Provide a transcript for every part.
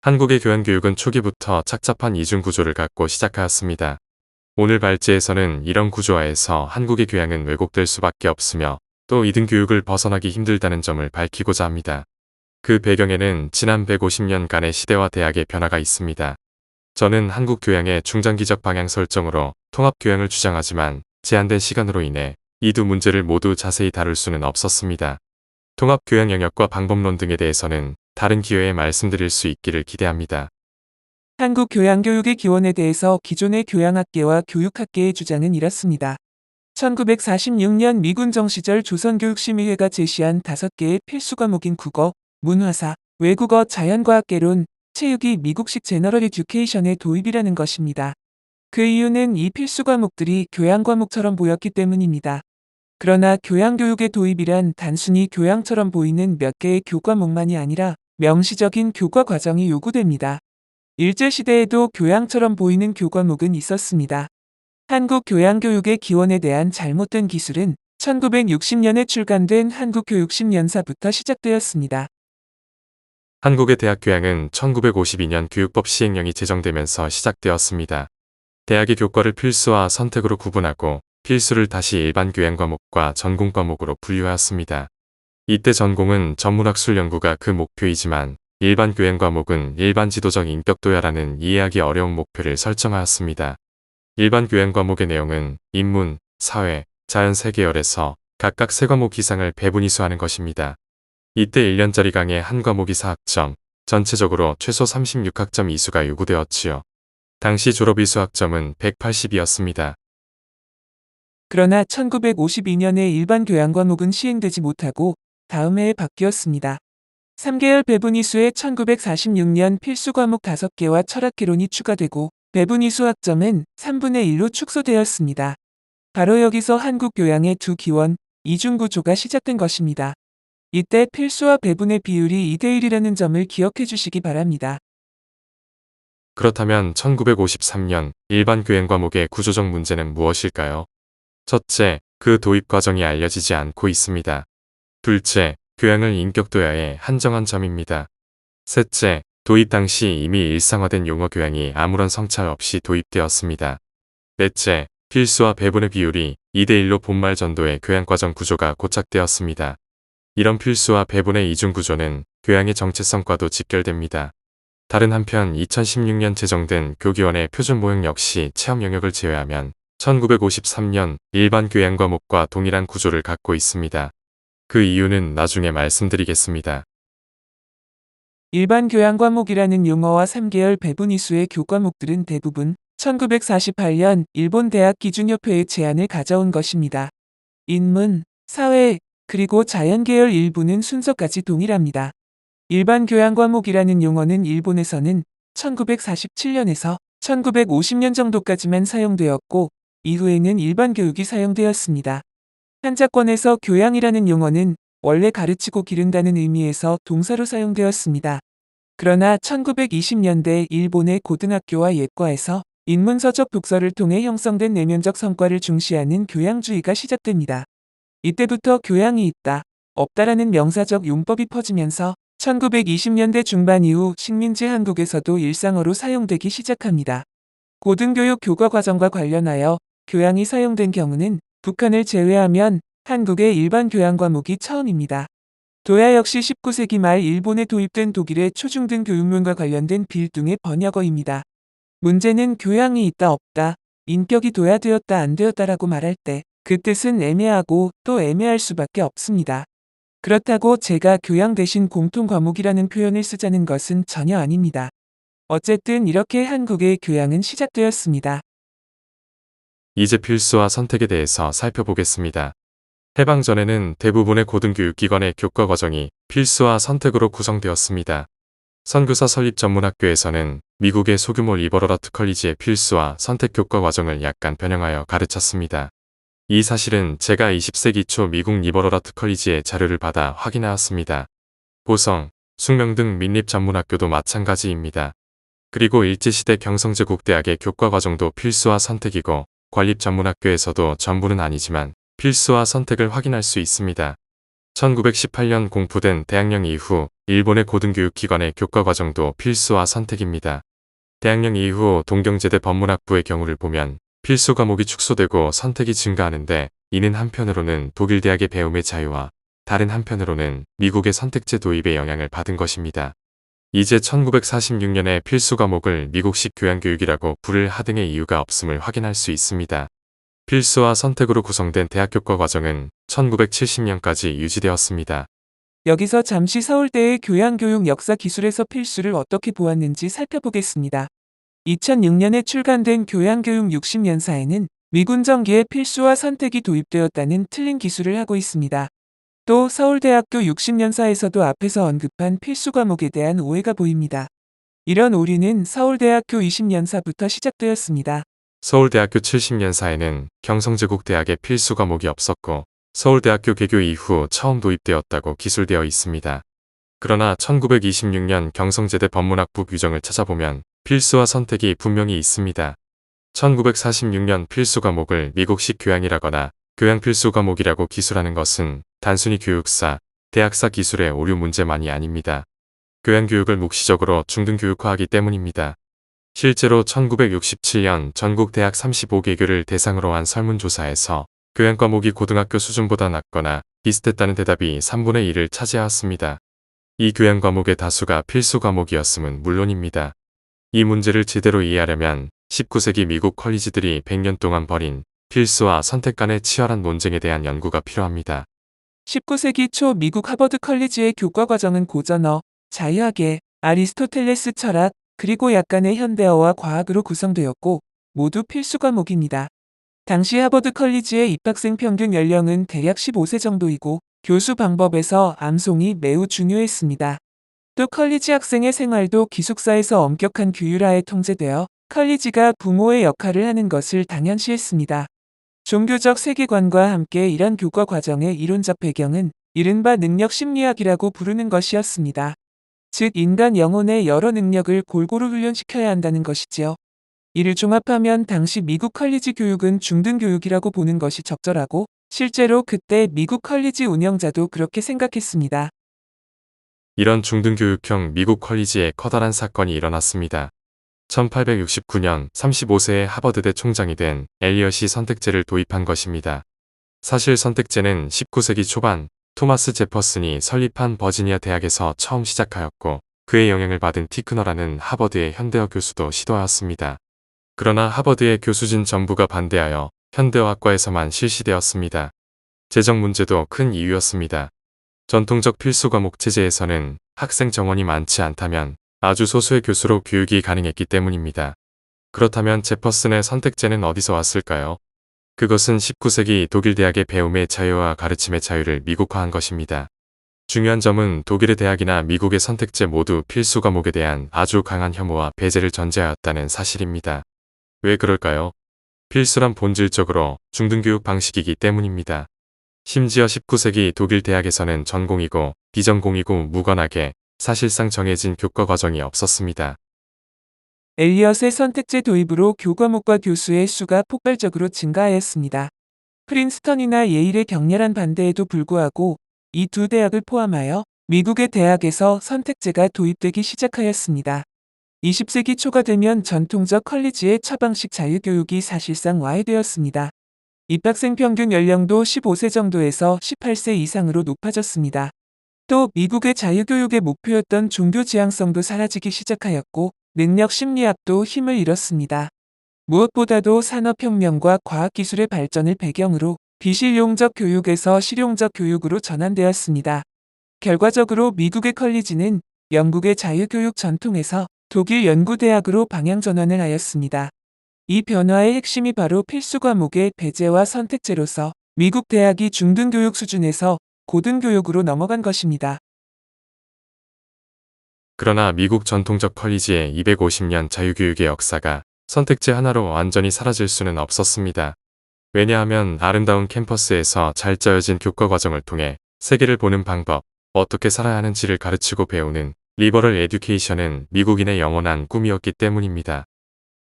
한국의 교양교육은 초기부터 착잡한 이중 구조를 갖고 시작하였습니다. 오늘 발제에서는 이런 구조화에서 한국의 교양은 왜곡될 수밖에 없으며 또 이등 교육을 벗어나기 힘들다는 점을 밝히고자 합니다. 그 배경에는 지난 150년간의 시대와 대학의 변화가 있습니다. 저는 한국 교양의 중장기적 방향 설정으로 통합교양을 주장하지만 제한된 시간으로 인해 이 두 문제를 모두 자세히 다룰 수는 없었습니다. 통합교양 영역과 방법론 등에 대해서는 다른 기회에 말씀드릴 수 있기를 기대합니다. 한국 교양교육의 기원에 대해서 기존의 교양학계와 교육학계의 주장은 이렇습니다. 1946년 미군정 시절 조선교육심의회가 제시한 5개의 필수 과목인 국어, 문화사, 외국어, 자연과학개론, 체육이 미국식 제너럴 에듀케이션의 도입이라는 것입니다. 그 이유는 이 필수 과목들이 교양 과목처럼 보였기 때문입니다. 그러나 교양교육의 도입이란 단순히 교양처럼 보이는 몇 개의 교과목만이 아니라 명시적인 교과 과정이 요구됩니다. 일제시대에도 교양처럼 보이는 교과목은 있었습니다. 한국 교양교육의 기원에 대한 잘못된 기술은 1960년에 출간된 한국교육십년사부터 시작되었습니다. 한국의 대학 교양은 1952년 교육법 시행령이 제정되면서 시작되었습니다. 대학의 교과를 필수와 선택으로 구분하고 필수를 다시 일반 교양 과목과 전공 과목으로 분류하였습니다. 이때 전공은 전문학술 연구가 그 목표이지만 일반 교양 과목은 일반 지도적 인격도야라는 이해하기 어려운 목표를 설정하였습니다. 일반 교양 과목의 내용은 인문, 사회, 자연 3계열에서 각각 3과목 이상을 배분이수하는 것입니다. 이때 1년짜리 강의 한 과목이 4학점, 전체적으로 최소 36학점 이수가 요구되었지요. 당시 졸업 이수 학점은 180이었습니다. 그러나 1952년에 일반 교양 과목은 시행되지 못하고 다음 해에 바뀌었습니다. 3계열 배분 이수에 1946년 필수 과목 5개와 철학개론이 추가되고 배분 이수 학점은 3분의 1로 축소되었습니다. 바로 여기서 한국 교양의 두 기원, 이중 구조가 시작된 것입니다. 이때 필수와 배분의 비율이 2대1이라는 점을 기억해 주시기 바랍니다. 그렇다면 1953년 일반 교양 과목의 구조적 문제는 무엇일까요? 첫째, 그 도입 과정이 알려지지 않고 있습니다. 둘째, 교양을 인격도야에 한정한 점입니다. 셋째, 도입 당시 이미 일상화된 용어 교양이 아무런 성찰 없이 도입되었습니다. 넷째, 필수와 배분의 비율이 2대1로 본말 전도의 교양과정 구조가 고착되었습니다. 이런 필수와 배분의 이중 구조는 교양의 정체성과도 직결됩니다. 다른 한편 2016년 제정된 교기원의 표준 모형 역시 체험 영역을 제외하면 1953년 일반 교양 과목과 동일한 구조를 갖고 있습니다. 그 이유는 나중에 말씀드리겠습니다. 일반 교양 과목이라는 용어와 3계열 배분 이수의 교과목들은 대부분 1948년 일본 대학 기준협회의 제안을 가져온 것입니다. 인문, 사회, 그리고 자연계열 일부는 순서까지 동일합니다. 일반 교양 과목이라는 용어는 일본에서는 1947년에서 1950년 정도까지만 사용되었고 이후에는 일반 교육이 사용되었습니다. 한자권에서 교양이라는 용어는 원래 가르치고 기른다는 의미에서 동사로 사용되었습니다. 그러나 1920년대 일본의 고등학교와 예과에서 인문서적 독서를 통해 형성된 내면적 성과를 중시하는 교양주의가 시작됩니다. 이때부터 교양이 있다, 없다라는 명사적 용법이 퍼지면서 1920년대 중반 이후 식민지 한국에서도 일상어로 사용되기 시작합니다. 고등교육 교과과정과 관련하여 교양이 사용된 경우는 북한을 제외하면 한국의 일반 교양 과목이 처음입니다. 도야 역시 19세기 말 일본에 도입된 독일의 초중등 교육론과 관련된 빌둥의 번역어입니다. 문제는 교양이 있다 없다, 인격이 도야되었다 안 되었다라고 말할 때 그 뜻은 애매하고 또 애매할 수밖에 없습니다. 그렇다고 제가 교양 대신 공통 과목이라는 표현을 쓰자는 것은 전혀 아닙니다. 어쨌든 이렇게 한국의 교양은 시작되었습니다. 이제 필수와 선택에 대해서 살펴보겠습니다. 해방 전에는 대부분의 고등교육기관의 교과 과정이 필수와 선택으로 구성되었습니다. 선교사 설립 전문학교에서는 미국의 소규모 리버럴 아트 컬리지의 필수와 선택 교과 과정을 약간 변형하여 가르쳤습니다. 이 사실은 제가 20세기 초 미국 리버럴 아트 컬리지의 자료를 받아 확인하였습니다. 보성, 숙명 등 민립 전문학교도 마찬가지입니다. 그리고 일제시대 경성제국대학의 교과 과정도 필수와 선택이고 관립 전문학교에서도 전부는 아니지만 필수와 선택을 확인할 수 있습니다. 1918년 공포된 대학령 이후 일본의 고등교육기관의 교과과정도 필수와 선택입니다. 대학령 이후 동경제대 법문학부의 경우를 보면 필수 과목이 축소되고 선택이 증가하는데, 이는 한편으로는 독일 대학의 배움의 자유와 다른 한편으로는 미국의 선택제 도입의 영향을 받은 것입니다. 이제 1946년에 필수 과목을 미국식 교양교육이라고 부를 하등의 이유가 없음을 확인할 수 있습니다. 필수와 선택으로 구성된 대학 교과 과정은 1970년까지 유지되었습니다. 여기서 잠시 서울대의 교양교육 역사 기술에서 필수를 어떻게 보았는지 살펴보겠습니다. 2006년에 출간된 교양교육 60년사에는 미군정기에 필수와 선택이 도입되었다는 틀린 기술을 하고 있습니다. 또 서울대학교 60년사에서도 앞에서 언급한 필수 과목에 대한 오해가 보입니다. 이런 오류는 서울대학교 20년사부터 시작되었습니다. 서울대학교 70년사에는 경성제국대학의 필수 과목이 없었고 서울대학교 개교 이후 처음 도입되었다고 기술되어 있습니다. 그러나 1926년 경성제대 법문학부 규정을 찾아보면 필수와 선택이 분명히 있습니다. 1946년 필수 과목을 미국식 교양이라거나 교양 필수 과목이라고 기술하는 것은 단순히 교육사, 대학사 기술의 오류 문제만이 아닙니다. 교양교육을 묵시적으로 중등교육화하기 때문입니다. 실제로 1967년 전국 대학 35개교를 대상으로 한 설문조사에서 교양 과목이 고등학교 수준보다 낮거나 비슷했다는 대답이 3분의 1을 차지하였습니다. 이 교양 과목의 다수가 필수 과목이었음은 물론입니다. 이 문제를 제대로 이해하려면 19세기 미국 컬리지들이 100년 동안 벌인 필수와 선택 간의 치열한 논쟁에 대한 연구가 필요합니다. 19세기 초 미국 하버드 컬리지의 교과 과정은 고전어, 자유학예, 아리스토텔레스 철학, 그리고 약간의 현대어와 과학으로 구성되었고 모두 필수 과목입니다. 당시 하버드 컬리지의 입학생 평균 연령은 대략 15세 정도이고 교수 방법에서 암송이 매우 중요했습니다. 또 컬리지 학생의 생활도 기숙사에서 엄격한 규율하에 통제되어 컬리지가 부모의 역할을 하는 것을 당연시했습니다. 종교적 세계관과 함께 이런 교과 과정의 이론적 배경은 이른바 능력 심리학이라고 부르는 것이었습니다. 즉 인간 영혼의 여러 능력을 골고루 훈련시켜야 한다는 것이지요. 이를 종합하면 당시 미국 컬리지 교육은 중등교육이라고 보는 것이 적절하고 실제로 그때 미국 컬리지 운영자도 그렇게 생각했습니다. 이런 중등교육형 미국 컬리지에 커다란 사건이 일어났습니다. 1869년 35세의 하버드대 총장이 된 엘리엇이 선택제를 도입한 것입니다. 사실 선택제는 19세기 초반 토마스 제퍼슨이 설립한 버지니아 대학에서 처음 시작하였고 그의 영향을 받은 티크너라는 하버드의 현대어 교수도 시도하였습니다. 그러나 하버드의 교수진 전부가 반대하여 현대어학과에서만 실시되었습니다. 재정 문제도 큰 이유였습니다. 전통적 필수 과목 체제에서는 학생 정원이 많지 않다면 아주 소수의 교수로 교육이 가능했기 때문입니다. 그렇다면 제퍼슨의 선택제는 어디서 왔을까요? 그것은 19세기 독일 대학의 배움의 자유와 가르침의 자유를 미국화한 것입니다. 중요한 점은 독일의 대학이나 미국의 선택제 모두 필수 과목에 대한 아주 강한 혐오와 배제를 전제하였다는 사실입니다. 왜 그럴까요? 필수란 본질적으로 중등교육 방식이기 때문입니다. 심지어 19세기 독일 대학에서는 전공이고 비전공이고 무관하게 사실상 정해진 교과 과정이 없었습니다. 엘리엇의 선택제 도입으로 교과목과 교수의 수가 폭발적으로 증가하였습니다. 프린스턴이나 예일의 격렬한 반대에도 불구하고 이 두 대학을 포함하여 미국의 대학에서 선택제가 도입되기 시작하였습니다. 20세기 초가 되면 전통적 컬리지의 처방식 자유교육이 사실상 와해되었습니다. 입학생 평균 연령도 15세 정도에서 18세 이상으로 높아졌습니다. 또 미국의 자유교육의 목표였던 종교 지향성도 사라지기 시작하였고 능력 심리학도 힘을 잃었습니다. 무엇보다도 산업혁명과 과학기술의 발전을 배경으로 비실용적 교육에서 실용적 교육으로 전환되었습니다. 결과적으로 미국의 컬리지는 영국의 자유교육 전통에서 독일 연구대학으로 방향전환을 하였습니다. 이 변화의 핵심이 바로 필수 과목의 배제와 선택제로서 미국 대학이 중등교육 수준에서 고등교육으로 넘어간 것입니다. 그러나 미국 전통적 컬리지의 250년 자유교육의 역사가 선택제 하나로 완전히 사라질 수는 없었습니다. 왜냐하면 아름다운 캠퍼스에서 잘 짜여진 교과 과정을 통해 세계를 보는 방법, 어떻게 살아야 하는지를 가르치고 배우는 리버럴 에듀케이션은 미국인의 영원한 꿈이었기 때문입니다.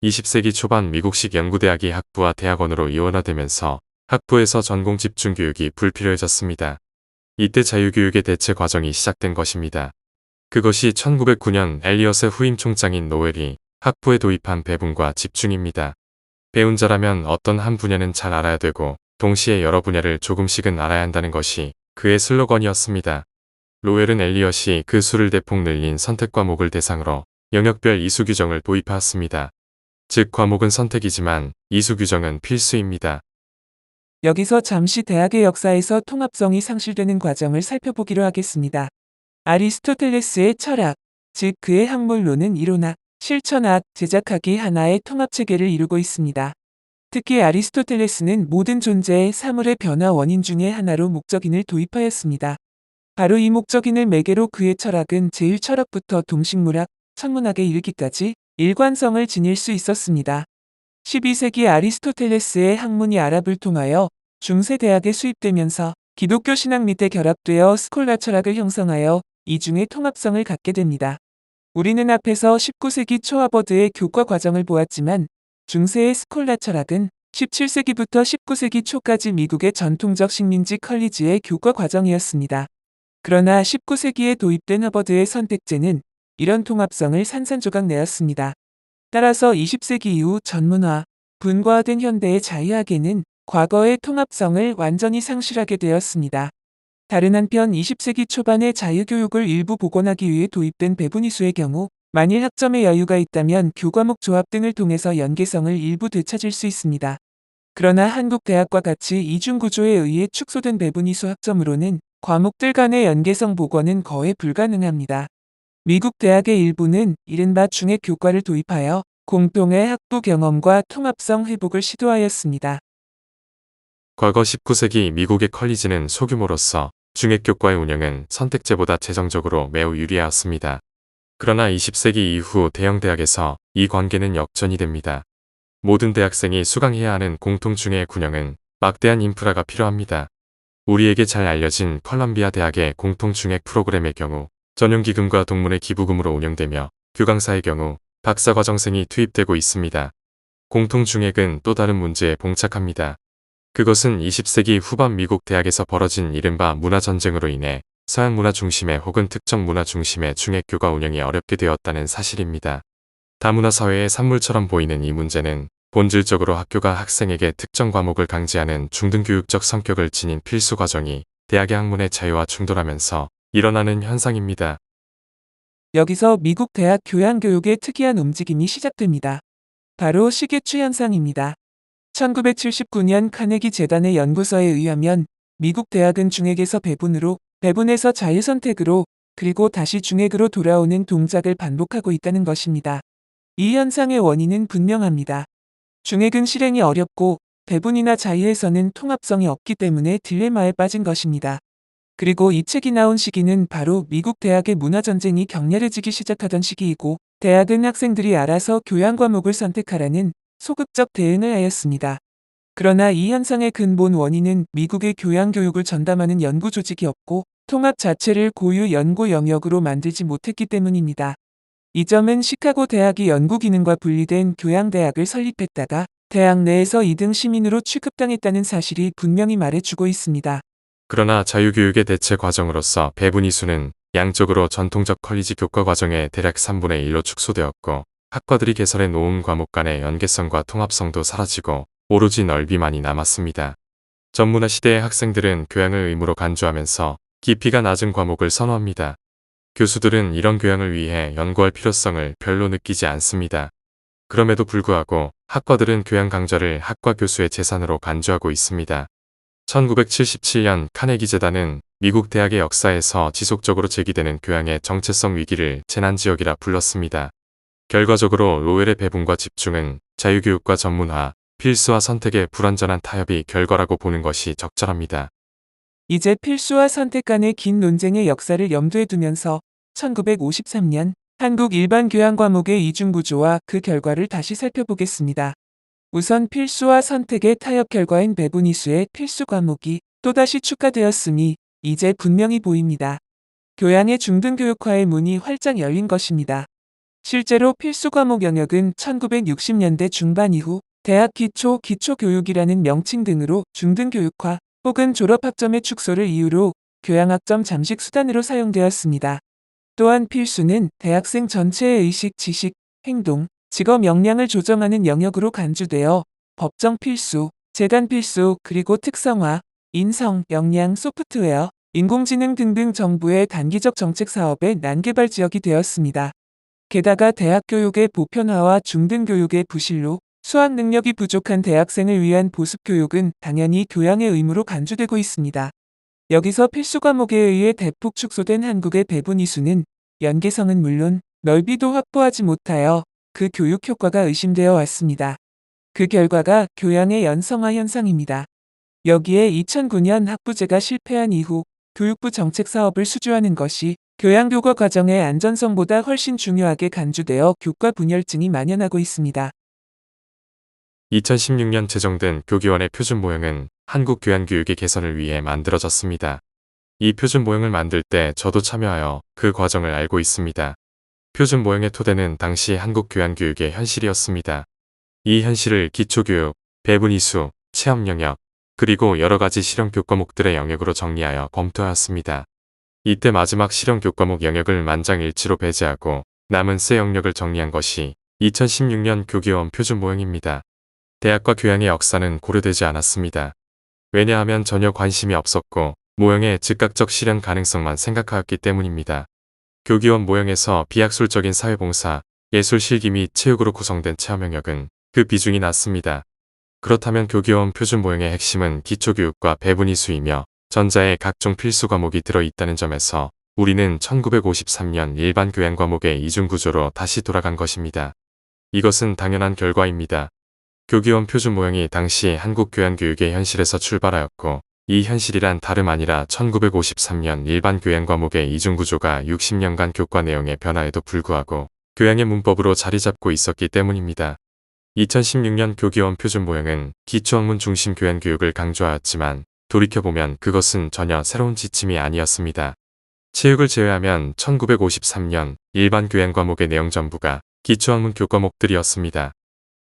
20세기 초반 미국식 연구대학이 학부와 대학원으로 이원화되면서 학부에서 전공 집중 교육이 불필요해졌습니다. 이때 자유교육의 대체 과정이 시작된 것입니다. 그것이 1909년 엘리엇의 후임 총장인 노웰이 학부에 도입한 배분과 집중입니다. 배운 자라면 어떤 한 분야는 잘 알아야 되고 동시에 여러 분야를 조금씩은 알아야 한다는 것이 그의 슬로건이었습니다. 로웰은 엘리엇이 그 수를 대폭 늘린 선택 과목을 대상으로 영역별 이수 규정을 도입하였습니다. 즉 과목은 선택이지만 이수 규정은 필수입니다. 여기서 잠시 대학의 역사에서 통합성이 상실되는 과정을 살펴보기로 하겠습니다. 아리스토텔레스의 철학, 즉 그의 학문론은 이론학, 실천학, 제작학이 하나의 통합체계를 이루고 있습니다. 특히 아리스토텔레스는 모든 존재의 사물의 변화 원인 중의 하나로 목적인을 도입하였습니다. 바로 이 목적인을 매개로 그의 철학은 제1철학부터 동식물학, 천문학에 이르기까지 일관성을 지닐 수 있었습니다. 12세기 아리스토텔레스의 학문이 아랍을 통하여 중세 대학에 수입되면서 기독교 신학 밑에 결합되어 스콜라 철학을 형성하여 이중의 통합성을 갖게 됩니다. 우리는 앞에서 19세기 초 하버드의 교과 과정을 보았지만 중세의 스콜라 철학은 17세기부터 19세기 초까지 미국의 전통적 식민지 컬리지의 교과 과정이었습니다. 그러나 19세기에 도입된 하버드의 선택제는 이런 통합성을 산산조각 내었습니다. 따라서 20세기 이후 전문화, 분과화된 현대의 자유학에는 과거의 통합성을 완전히 상실하게 되었습니다. 다른 한편 20세기 초반의 자유교육을 일부 복원하기 위해 도입된 배분이수의 경우 만일 학점의 여유가 있다면 교과목 조합 등을 통해서 연계성을 일부 되찾을 수 있습니다. 그러나 한국 대학과 같이 이중구조에 의해 축소된 배분이수 학점으로는 과목들 간의 연계성 복원은 거의 불가능합니다. 미국 대학의 일부는 이른바 중액 교과를 도입하여 공통의 학부 경험과 통합성 회복을 시도하였습니다. 과거 19세기 미국의 컬리지는 소규모로서 중액교과의 운영은 선택제보다 재정적으로 매우 유리하였습니다. 그러나 20세기 이후 대형 대학에서 이 관계는 역전이 됩니다. 모든 대학생이 수강해야 하는 공통 중의 군형은 막대한 인프라가 필요합니다. 우리에게 잘 알려진 컬럼비아 대학의 공통 중액 프로그램의 경우 전용기금과 동문회 기부금으로 운영되며 교강사의 경우 박사과정생이 투입되고 있습니다. 공통 중액은 또 다른 문제에 봉착합니다. 그것은 20세기 후반 미국 대학에서 벌어진 이른바 문화전쟁으로 인해 서양 문화 중심의 혹은 특정 문화 중심의 중액교과 운영이 어렵게 되었다는 사실입니다. 다문화 사회의 산물처럼 보이는 이 문제는 본질적으로 학교가 학생에게 특정 과목을 강제하는 중등교육적 성격을 지닌 필수 과정이 대학의 학문의 자유와 충돌하면서 일어나는 현상입니다. 여기서 미국 대학 교양교육의 특이한 움직임이 시작됩니다. 바로 시계추 현상입니다. 1979년 카네기 재단의 연구서에 의하면 미국 대학은 중액에서 배분으로, 배분에서 자유선택으로, 그리고 다시 중액으로 돌아오는 동작을 반복하고 있다는 것입니다. 이 현상의 원인은 분명합니다. 중액은 실행이 어렵고 배분이나 자유에서는 통합성이 없기 때문에 딜레마에 빠진 것입니다. 그리고 이 책이 나온 시기는 바로 미국 대학의 문화전쟁이 격렬해지기 시작하던 시기이고 대학은 학생들이 알아서 교양 과목을 선택하라는 소극적 대응을 하였습니다. 그러나 이 현상의 근본 원인은 미국의 교양 교육을 전담하는 연구 조직이 없고 통합 자체를 고유 연구 영역으로 만들지 못했기 때문입니다. 이 점은 시카고 대학이 연구 기능과 분리된 교양대학을 설립했다가 대학 내에서 2등 시민으로 취급당했다는 사실이 분명히 말해주고 있습니다. 그러나 자유교육의 대체 과정으로서 배분이수는 양적으로 전통적 컬리지 교과 과정의 대략 3분의 1로 축소되었고 학과들이 개설해 놓은 과목 간의 연계성과 통합성도 사라지고 오로지 넓이만이 남았습니다. 전문화 시대의 학생들은 교양을 의무로 간주하면서 깊이가 낮은 과목을 선호합니다. 교수들은 이런 교양을 위해 연구할 필요성을 별로 느끼지 않습니다. 그럼에도 불구하고 학과들은 교양 강좌를 학과 교수의 재산으로 간주하고 있습니다. 1977년 카네기 재단은 미국 대학의 역사에서 지속적으로 제기되는 교양의 정체성 위기를 재난지역이라 불렀습니다. 결과적으로 로웰의 배분과 집중은 자유교육과 전문화, 필수와 선택의 불완전한 타협이 결과라고 보는 것이 적절합니다. 이제 필수와 선택 간의 긴 논쟁의 역사를 염두에 두면서 1953년 한국 일반 교양 과목의 이중구조와 그 결과를 다시 살펴보겠습니다. 우선 필수와 선택의 타협 결과인 배분이수의 필수 과목이 또다시 추가되었으니 이제 분명히 보입니다. 교양의 중등교육화의 문이 활짝 열린 것입니다. 실제로 필수 과목 영역은 1960년대 중반 이후 대학 기초교육이라는 명칭 등으로 중등교육화 혹은 졸업학점의 축소를 이유로 교양학점 잠식 수단으로 사용되었습니다. 또한 필수는 대학생 전체의 의식, 지식, 행동, 직업 역량을 조정하는 영역으로 간주되어 법정 필수, 재단 필수, 그리고 특성화, 인성, 역량, 소프트웨어, 인공지능 등등 정부의 단기적 정책 사업의 난개발 지역이 되었습니다. 게다가 대학 교육의 보편화와 중등교육의 부실로 수학 능력이 부족한 대학생을 위한 보습 교육은 당연히 교양의 의무로 간주되고 있습니다. 여기서 필수 과목에 의해 대폭 축소된 한국의 배분 이수는 연계성은 물론 넓이도 확보하지 못하여 그 교육 효과가 의심되어 왔습니다. 그 결과가 교양의 연성화 현상입니다. 여기에 2009년 학부제가 실패한 이후 교육부 정책 사업을 수주하는 것이 교양교과 과정의 안전성보다 훨씬 중요하게 간주되어 교과 분열증이 만연하고 있습니다. 2016년 제정된 교기원의 표준 모형은 한국 교양교육의 개선을 위해 만들어졌습니다. 이 표준 모형을 만들 때 저도 참여하여 그 과정을 알고 있습니다. 표준 모형의 토대는 당시 한국 교양교육의 현실이었습니다. 이 현실을 기초교육, 배분이수, 체험 영역, 그리고 여러 가지 실용 교과목들의 영역으로 정리하여 검토하였습니다. 이때 마지막 실용 교과목 영역을 만장일치로 배제하고 남은 세 영역을 정리한 것이 2016년 교기원 표준 모형입니다. 대학과 교양의 역사는 고려되지 않았습니다. 왜냐하면 전혀 관심이 없었고 모형의 즉각적 실현 가능성만 생각하였기 때문입니다. 교기원 모형에서 비학술적인 사회봉사, 예술 실기 및 체육으로 구성된 체험 영역은 그 비중이 낮습니다. 그렇다면 교기원 표준 모형의 핵심은 기초교육과 배분이수이며 전자의 각종 필수 과목이 들어있다는 점에서 우리는 1953년 일반 교양 과목의 이중구조로 다시 돌아간 것입니다. 이것은 당연한 결과입니다. 교기원 표준 모형이 당시 한국 교양교육의 현실에서 출발하였고 이 현실이란 다름 아니라 1953년 일반 교양 과목의 이중구조가 60년간 교과 내용의 변화에도 불구하고 교양의 문법으로 자리 잡고 있었기 때문입니다. 2016년 교기원 표준 모형은 기초학문 중심 교양교육을 강조하였지만 돌이켜보면 그것은 전혀 새로운 지침이 아니었습니다. 체육을 제외하면 1953년 일반 교양 과목의 내용 전부가 기초학문 교과목들이었습니다.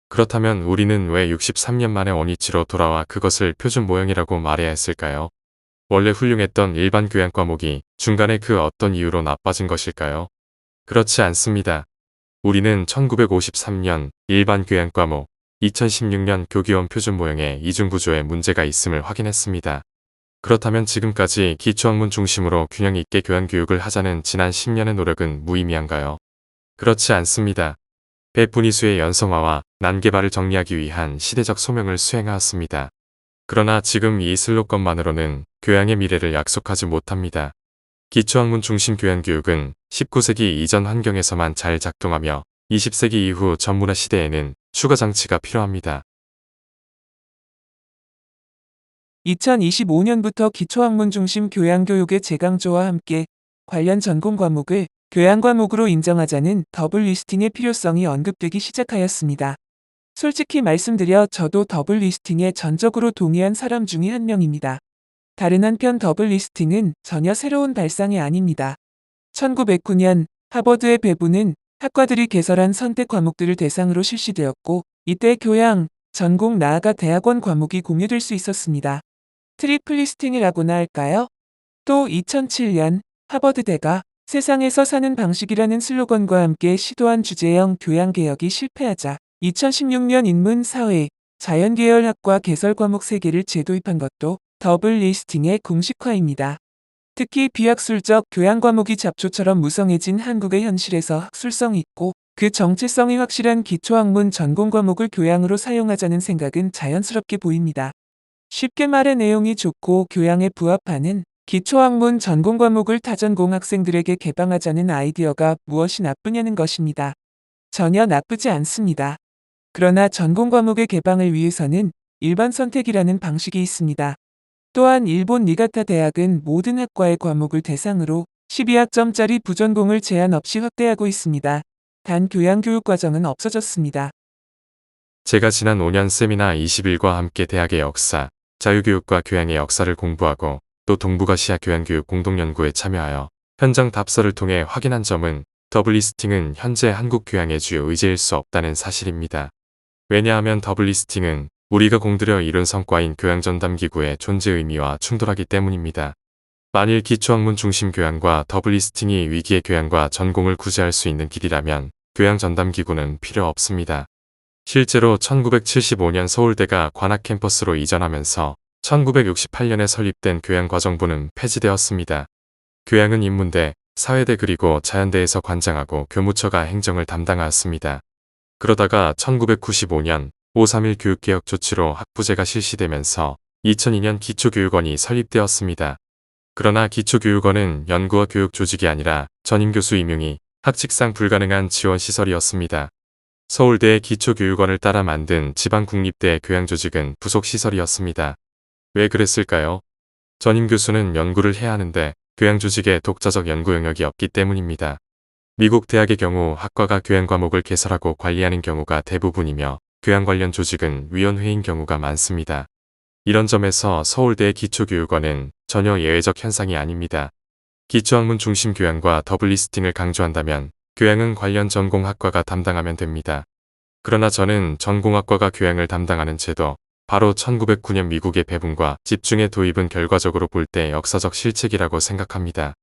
그렇다면 우리는 왜 63년 만에 원위치로 돌아와 그것을 표준 모형이라고 말해야 했을까요? 원래 훌륭했던 일반 교양 과목이 중간에 그 어떤 이유로 나빠진 것일까요? 그렇지 않습니다. 우리는 1953년 일반 교양 과목, 2016년 교기원 표준 모형의 이중구조에 문제가 있음을 확인했습니다. 그렇다면 지금까지 기초학문 중심으로 균형 있게 교양교육을 하자는 지난 10년의 노력은 무의미한가요? 그렇지 않습니다. 배분이수의 연성화와 난개발을 정리하기 위한 시대적 소명을 수행하였습니다. 그러나 지금 이 슬로건만으로는 교양의 미래를 약속하지 못합니다. 기초학문 중심 교양교육은 19세기 이전 환경에서만 잘 작동하며 20세기 이후 전문화 시대에는 추가 장치가 필요합니다. 2025년부터 기초학문 중심 교양교육의 재강조와 함께 관련 전공 과목을 교양 과목으로 인정하자는 더블 리스팅의 필요성이 언급되기 시작하였습니다. 솔직히 말씀드려 저도 더블 리스팅에 전적으로 동의한 사람 중의 한 명입니다. 다른 한편 더블 리스팅은 전혀 새로운 발상이 아닙니다. 1909년 하버드의 배분은 학과들이 개설한 선택 과목들을 대상으로 실시되었고 이때 교양, 전공 나아가 대학원 과목이 공유될 수 있었습니다. 트리플 리스팅이라고나 할까요? 또 2007년 하버드대가 세상에서 사는 방식이라는 슬로건과 함께 시도한 주제형 교양개혁이 실패하자 2016년 인문, 사회, 자연계열학과 개설 과목 3개를 재도입한 것도 더블 리스팅의 공식화입니다. 특히 비학술적 교양 과목이 잡초처럼 무성해진 한국의 현실에서 학술성이 있고 그 정체성이 확실한 기초학문 전공 과목을 교양으로 사용하자는 생각은 자연스럽게 보입니다. 쉽게 말해 내용이 좋고 교양에 부합하는 기초학문 전공 과목을 타전공 학생들에게 개방하자는 아이디어가 무엇이 나쁘냐는 것입니다. 전혀 나쁘지 않습니다. 그러나 전공 과목의 개방을 위해서는 일반 선택이라는 방식이 있습니다. 또한 일본 니가타 대학은 모든 학과의 과목을 대상으로 12학점짜리 부전공을 제한 없이 확대하고 있습니다. 단 교양교육 과정은 없어졌습니다. 제가 지난 5년 세미나 20일과 함께 대학의 역사, 자유교육과 교양의 역사를 공부하고 또 동북아시아 교양교육 공동연구에 참여하여 현장 답서를 통해 확인한 점은 더블 리스팅은 현재 한국 교양의 주요 의제일 수 없다는 사실입니다. 왜냐하면 더블 리스팅은 우리가 공들여 이룬 성과인 교양전담기구의 존재 의미와 충돌하기 때문입니다. 만일 기초학문 중심 교양과 더블 리스팅이 위기의 교양과 전공을 구제할 수 있는 길이라면 교양 전담기구는 필요 없습니다. 실제로 1975년 서울대가 관악 캠퍼스로 이전하면서 1968년에 설립된 교양과정부는 폐지되었습니다. 교양은 인문대, 사회대 그리고 자연대에서 관장하고 교무처가 행정을 담당하였습니다. 그러다가 1995년 5.3.1 교육개혁 조치로 학부제가 실시되면서 2002년 기초교육원이 설립되었습니다. 그러나 기초교육원은 연구와 교육 조직이 아니라 전임교수 임용이 학칙상 불가능한 지원시설이었습니다. 서울대의 기초교육원을 따라 만든 지방국립대 교양조직은 부속시설이었습니다. 왜 그랬을까요? 전임교수는 연구를 해야 하는데 교양조직에 독자적 연구 영역이 없기 때문입니다. 미국 대학의 경우 학과가 교양 과목을 개설하고 관리하는 경우가 대부분이며 교양 관련 조직은 위원회인 경우가 많습니다. 이런 점에서 서울대의 기초교육원은 전혀 예외적 현상이 아닙니다. 기초학문 중심 교양과 더블 리스팅을 강조한다면 교양은 관련 전공학과가 담당하면 됩니다. 그러나 저는 전공학과가 교양을 담당하는 제도, 바로 1909년 미국의 배분과 집중의 도입은 결과적으로 볼 때 역사적 실책이라고 생각합니다.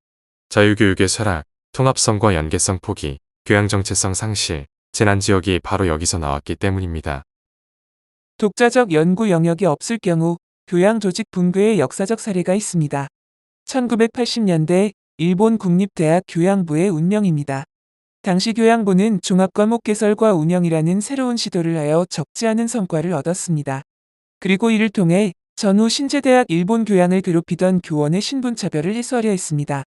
자유교육의 쇠락, 통합성과 연계성 포기, 교양 정체성 상실, 재난지역이 바로 여기서 나왔기 때문입니다. 독자적 연구 영역이 없을 경우 교양 조직 붕괴의 역사적 사례가 있습니다. 1980년대 일본 국립대학 교양부의 운명입니다. 당시 교양부는 종합과목 개설과 운영이라는 새로운 시도를 하여 적지 않은 성과를 얻었습니다. 그리고 이를 통해 전후 신제대학 일본 교양을 괴롭히던 교원의 신분차별을 해소하려 했습니다.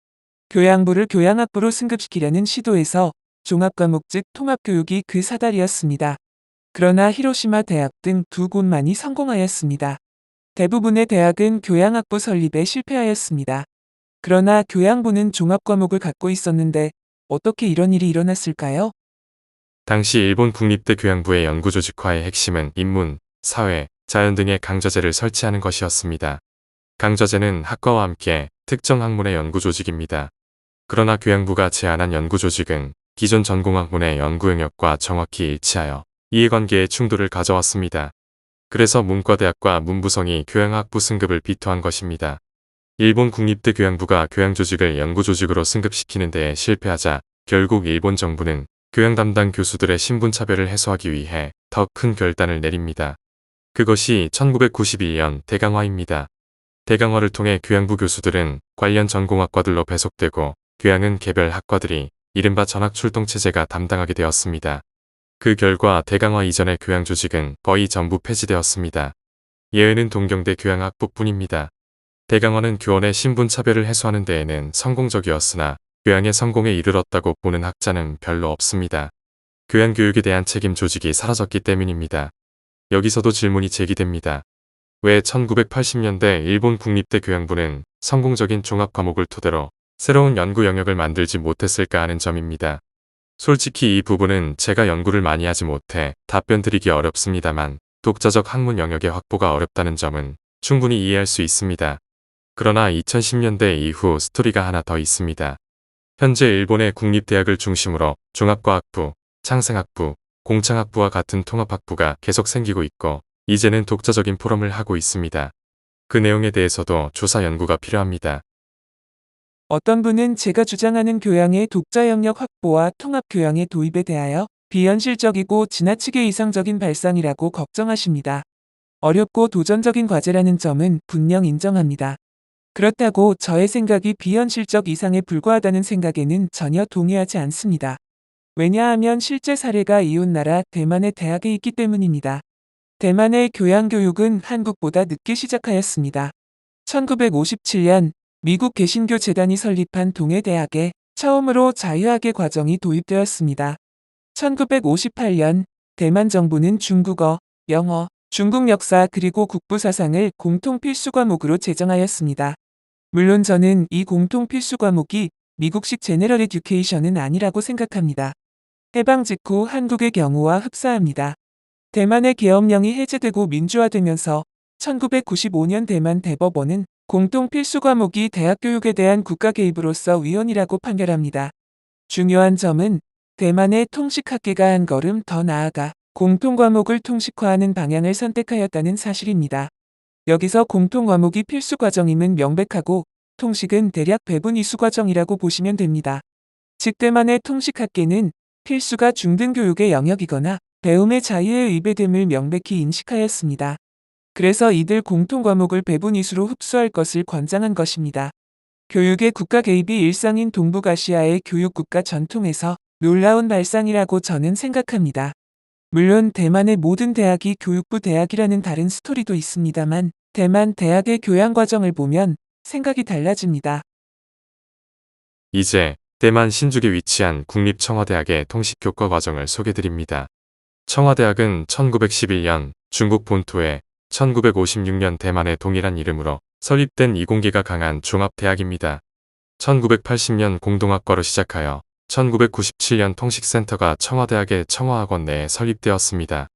교양부를 교양학부로 승급시키려는 시도에서 종합과목 즉 통합교육이 그 사달이었습니다. 그러나 히로시마 대학 등 두 곳만이 성공하였습니다. 대부분의 대학은 교양학부 설립에 실패하였습니다. 그러나 교양부는 종합과목을 갖고 있었는데 어떻게 이런 일이 일어났을까요? 당시 일본 국립대 교양부의 연구조직화의 핵심은 인문, 사회, 자연 등의 강좌제를 설치하는 것이었습니다. 강좌제는 학과와 함께 특정 학문의 연구조직입니다. 그러나 교양부가 제안한 연구조직은 기존 전공학문의 연구 영역과 정확히 일치하여 이해관계의 충돌을 가져왔습니다. 그래서 문과대학과 문부성이 교양학부 승급을 비토한 것입니다. 일본 국립대 교양부가 교양조직을 연구조직으로 승급시키는 데에 실패하자 결국 일본 정부는 교양 담당 교수들의 신분차별을 해소하기 위해 더 큰 결단을 내립니다. 그것이 1991년 대강화입니다. 대강화를 통해 교양부 교수들은 관련 전공학과들로 배속되고 교양은 개별 학과들이 이른바 전학출동체제가 담당하게 되었습니다. 그 결과 대강화 이전의 교양조직은 거의 전부 폐지되었습니다. 예외는 동경대 교양학부뿐입니다. 대강화는 교원의 신분차별을 해소하는 데에는 성공적이었으나 교양의 성공에 이르렀다고 보는 학자는 별로 없습니다. 교양교육에 대한 책임 조직이 사라졌기 때문입니다. 여기서도 질문이 제기됩니다. 왜 1980년대 일본 국립대 교양부는 성공적인 종합과목을 토대로 새로운 연구 영역을 만들지 못했을까 하는 점입니다. 솔직히 이 부분은 제가 연구를 많이 하지 못해 답변 드리기 어렵습니다만 독자적 학문 영역의 확보가 어렵다는 점은 충분히 이해할 수 있습니다. 그러나 2010년대 이후 스토리가 하나 더 있습니다. 현재 일본의 국립대학을 중심으로 종합과학부, 창생학부, 공창학부와 같은 통합학부가 계속 생기고 있고 이제는 독자적인 포럼을 하고 있습니다. 그 내용에 대해서도 조사 연구가 필요합니다. 어떤 분은 제가 주장하는 교양의 독자 영역 확보와 통합 교양의 도입에 대하여 비현실적이고 지나치게 이상적인 발상이라고 걱정하십니다. 어렵고 도전적인 과제라는 점은 분명 인정합니다. 그렇다고 저의 생각이 비현실적 이상에 불과하다는 생각에는 전혀 동의하지 않습니다. 왜냐하면 실제 사례가 이웃나라 대만의 대학에 있기 때문입니다. 대만의 교양교육은 한국보다 늦게 시작하였습니다. 1957년 미국 개신교 재단이 설립한 동해대학에 처음으로 자유학의 과정이 도입되었습니다. 1958년 대만 정부는 중국어, 영어, 중국 역사 그리고 국부사상을 공통 필수 과목으로 제정하였습니다. 물론 저는 이 공통 필수 과목이 미국식 제너럴 에듀케이션은 아니라고 생각합니다. 해방 직후 한국의 경우와 흡사합니다. 대만의 계엄령이 해제되고 민주화되면서 1995년 대만 대법원은 공통 필수 과목이 대학 교육에 대한 국가 개입으로서 위헌이라고 판결합니다. 중요한 점은 대만의 통식학계가 한 걸음 더 나아가 공통 과목을 통식화하는 방향을 선택하였다는 사실입니다. 여기서 공통 과목이 필수 과정임은 명백하고 통식은 대략 배분 이수 과정이라고 보시면 됩니다. 즉대만의 통식학계는 필수가 중등교육의 영역이거나 배움의 자유에 의배됨을 명백히 인식하였습니다. 그래서 이들 공통과목을 배분 이수로 흡수할 것을 권장한 것입니다. 교육의 국가 개입이 일상인 동북아시아의 교육국가 전통에서 놀라운 발상이라고 저는 생각합니다. 물론 대만의 모든 대학이 교육부 대학이라는 다른 스토리도 있습니다만 대만 대학의 교양 과정을 보면 생각이 달라집니다. 이제 대만 신주에 위치한 국립청와대학의 통식교과 과정을 소개드립니다. 청와대학은 1911년 중국 본토에 1956년 대만의 동일한 이름으로 설립된 이공계가 강한 종합대학입니다. 1980년 공동학과로 시작하여 1997년 통식센터가 청와대학의 청와학원 내에 설립되었습니다.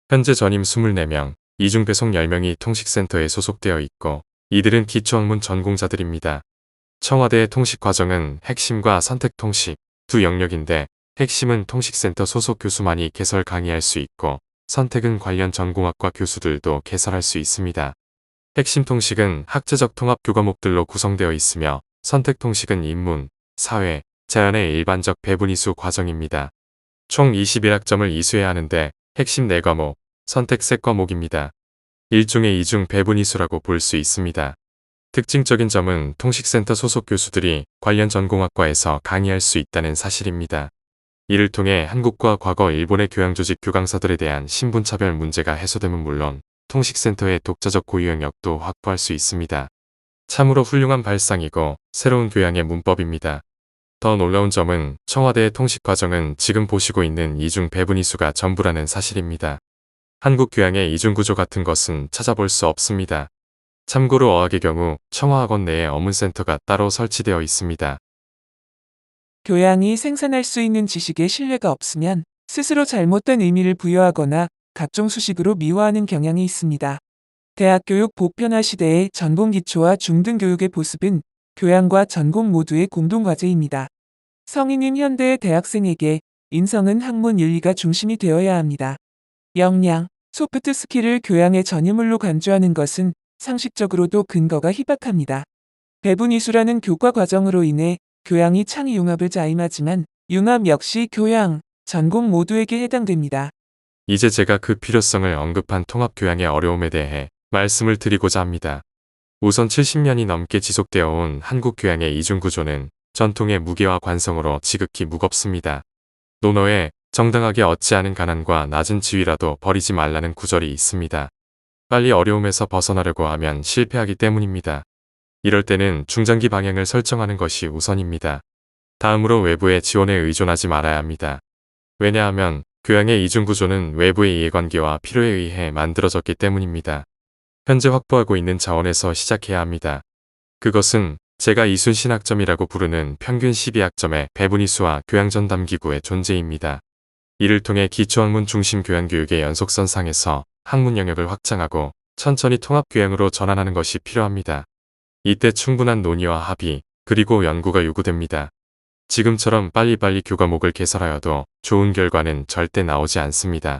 현재 전임 24명, 이중 배속 10명이 통식센터에 소속되어 있고 이들은 기초학문 전공자들입니다. 청와대의 통식 과정은 핵심과 선택 통식 두 영역인데 핵심은 통식센터 소속 교수만이 개설 강의할 수 있고 선택은 관련 전공학과 교수들도 개설할 수 있습니다. 핵심 통식은 학제적 통합 교과목들로 구성되어 있으며 선택 통식은 인문, 사회, 자연의 일반적 배분 이수 과정입니다. 총 21학점을 이수해야 하는데 핵심 4과목, 선택 3과목입니다. 일종의 이중 배분 이수라고 볼 수 있습니다. 특징적인 점은 통식센터 소속 교수들이 관련 전공학과에서 강의할 수 있다는 사실입니다. 이를 통해 한국과 과거 일본의 교양조직 교강서들에 대한 신분차별 문제가 해소됨은 물론 통식센터의 독자적 고유 영역도 확보할 수 있습니다. 참으로 훌륭한 발상이고 새로운 교양의 문법입니다. 더 놀라운 점은 청와대의 통식 과정은 지금 보시고 있는 이중 배분 이수가 전부라는 사실입니다. 한국 교양의 이중구조 같은 것은 찾아볼 수 없습니다. 참고로 어학의 경우 청와학원 내에 어문센터가 따로 설치되어 있습니다. 교양이 생산할 수 있는 지식에 신뢰가 없으면 스스로 잘못된 의미를 부여하거나 각종 수식으로 미화하는 경향이 있습니다. 대학교육 보편화 시대의 전공기초와 중등교육의 보습은 교양과 전공 모두의 공동과제입니다. 성인인 현대의 대학생에게 인성은 학문 윤리가 중심이 되어야 합니다. 역량, 소프트 스킬을 교양의 전유물로 간주하는 것은 상식적으로도 근거가 희박합니다. 배분 이수라는 교과 과정으로 인해 교양이 창의 융합을 자임하지만 융합 역시 교양, 전공 모두에게 해당됩니다. 이제 제가 그 필요성을 언급한 통합교양의 어려움에 대해 말씀을 드리고자 합니다. 우선 70년이 넘게 지속되어 온 한국 교양의 이중구조는 전통의 무게와 관성으로 지극히 무겁습니다. 논어에 정당하게 얻지 않은 가난과 낮은 지위라도 버리지 말라는 구절이 있습니다. 빨리 어려움에서 벗어나려고 하면 실패하기 때문입니다. 이럴 때는 중장기 방향을 설정하는 것이 우선입니다. 다음으로 외부의 지원에 의존하지 말아야 합니다. 왜냐하면 교양의 이중구조는 외부의 이해관계와 필요에 의해 만들어졌기 때문입니다. 현재 확보하고 있는 자원에서 시작해야 합니다. 그것은 제가 이순신학점이라고 부르는 평균 12학점의 배분이수와 교양전담기구의 존재입니다. 이를 통해 기초학문 중심 교양교육의 연속선상에서 학문 영역을 확장하고 천천히 통합교양으로 전환하는 것이 필요합니다. 이때 충분한 논의와 합의, 그리고 연구가 요구됩니다. 지금처럼 빨리빨리 교과목을 개설하여도 좋은 결과는 절대 나오지 않습니다.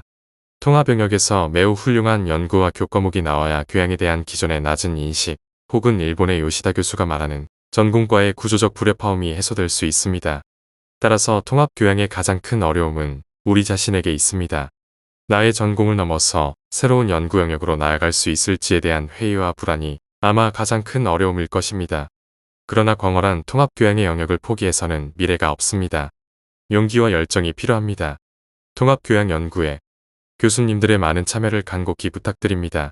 통합 영역에서 매우 훌륭한 연구와 교과목이 나와야 교양에 대한 기존의 낮은 인식, 혹은 일본의 요시다 교수가 말하는 전공과의 구조적 불협화음이 해소될 수 있습니다. 따라서 통합교양의 가장 큰 어려움은 우리 자신에게 있습니다. 나의 전공을 넘어서 새로운 연구 영역으로 나아갈 수 있을지에 대한 회의와 불안이 아마 가장 큰 어려움일 것입니다. 그러나 광활한 통합교양의 영역을 포기해서는 미래가 없습니다. 용기와 열정이 필요합니다. 통합교양 연구에 교수님들의 많은 참여를 간곡히 부탁드립니다.